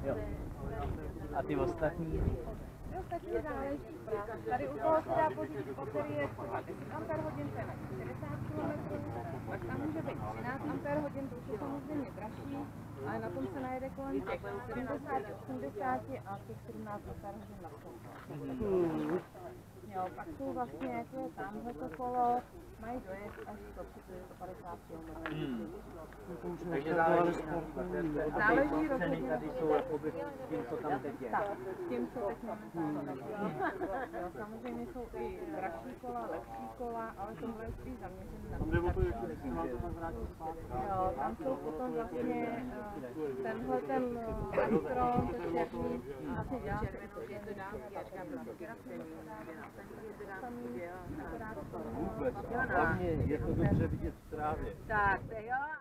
Jo. A ty ostatní? Ty ostatní záleží. Tady u toho se dá pořídit baterie třeba 10 Ah, to je na 60 km, pak tam může být 13 Ah, to už je samozřejmě dražší, ale na tom se najede kolem těch 70, 80 a těch 17 Ah na tom. Jo, pak jsou vlastně, jako je tamhleto kolo, mají dojezd až 150 km. Takže záleží na baterce. Záleží ceny tady jsou jakoby s tím, co tam teď je. Tak, s tím, co teď momentálně je. Samozřejmě jsou i dražší kola, lepší kola, ale tohle je spíš zaměřené na jo, tam jsou potom vlastně tenhle ten elektron, to černý, vlastně dělá se Vůbec. Hlavně je to dobře vidět v trávě. tak, jo.